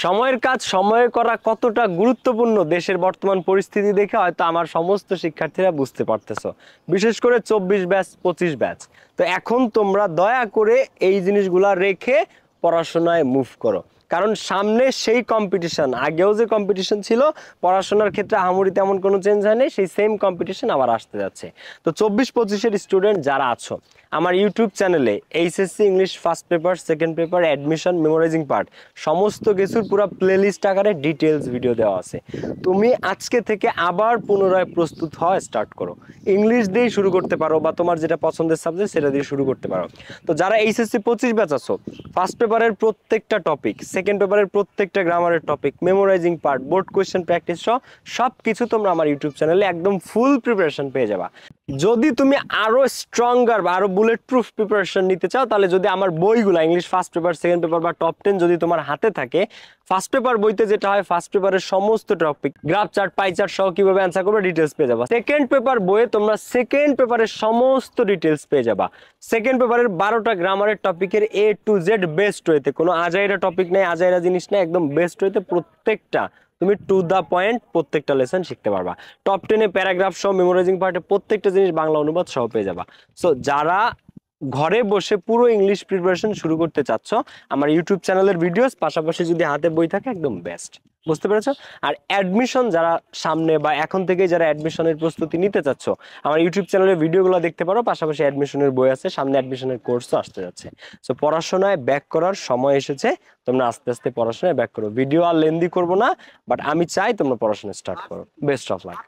সময়ের কাজ সময়ে করা কতটা গুরুত্বপূর্ণ দেশের বর্তমান পরিস্থিতি দেখে হয়তো আমার সমস্ত শিক্ষার্থীরা বুঝতে পারতেছো, বিশেষ করে 24 ব্যাচ 25 ব্যাচ। তো এখন তোমরা দয়া করে এই জিনিসগুলা রেখে পড়াশোনায় মুভ করো, কারণ সামনে সেই কম্পিটিশন, আগেও যে কম্পিটিশন ছিল পড়াশোনার ক্ষেত্রে আহামরি তেমন কোনো চেঞ্জ হয়নি, সেই সেম কম্পিটিশন আবার আসতে যাচ্ছে। তো 24-25-এর স্টুডেন্ট যারা আছো আমার ইউটিউব চ্যানেলে HSC English first paper, second paper, admission, memorising part সমস্ত কিছুর পুরো প্লেলিস্ট আকারে ডিটেলস ভিডিও দেওয়া আছে। তুমি আজকে থেকে আবার পুনরায় প্রস্তুত হওয়া স্টার্ট করো। ইংলিশ দিয়েই শুরু করতে পারো বা তোমার যেটা পছন্দের সাবজেক্ট সেটা দিয়ে শুরু করতে পারো। তো যারা এইচএসসি 25 ব্যাচ আছো, ফার্স্ট পেপারের প্রত্যেকটা টপিক, সেকেন্ড পেপারের প্রত্যেকটা গ্রামারের topic, memorising part, board question practice সহ সব কিছু তোমরা আমার ইউটিউব চ্যানেলে একদম ফুল প্রিপারেশন পেয়ে যাবা। যদি তুমি আরো স্ট্রঙ্গার বা আরো বুলেট প্রুফ প্রিপারেশন নিতে চাও, তাহলে যদি আমার বইগুলো English first paper, second paper বা টপ 10 যদি তোমার হাতে থাকে, ফার্স্ট পেপার বইতে যেটা হয় ফার্স্ট পেপারের সমস্ত topic graph chart, pie chart সহ কিভাবে অ্যান্সার করবে ডিটেলস পেয়ে যাবা। সেকেন্ড পেপার বইয়ে তোমরা সেকেন্ড পেপারের সমস্ত ডিটেলস পেয়ে যাবা। সেকেন্ড পেপারের 12টা গ্রামারের টপিকের A to Z বেস্ট ওয়েতে, কোনো আজাইরা টপিক নেই, আজাইরা জিনিস নেই, একদম বেস্ট ওয়েতে প্রত্যেকটা তুমি টু দা পয়েন্ট প্রত্যেকটা লেসন শিখতে পারবা। টপ 10-এ প্যারাগ্রাফ সহ মেমোরাইজিং পার্টে প্রত্যেকটা জিনিস বাংলা অনুবাদ সহ পেয়ে যাবা। সো যারা ঘরে বসে পুরো ইংলিশ প্রিপারেশন শুরু করতে চাচ্ছ, আমার ইউটিউব চ্যানেলের ভিডিওস পাশাপাশি যদি হাতে বই থাকে একদম বেস্ট। বুঝতে পেরেছো? আর অ্যাডমিশন যারা সামনে বা এখন থেকে যারা অ্যাডমিশনের প্রস্তুতি নিতে চাচ্ছ, আমার ইউটিউব চ্যানেলের ভিডিওগুলো দেখতে পারো, পাশাপাশি অ্যাডমিশনের বই আছে, সামনে অ্যাডমিশনের কোর্সও আসতে যাচ্ছে। সো পড়াশোনায় ব্যাক করার সময় এসেছে, তোমরা আস্তে আস্তে পড়াশোনায় ব্যাক করো। ভিডিও আর লেন্দি করবো না, বাট আমি চাই তোমরা পড়াশোনা স্টার্ট করো। Best of luck.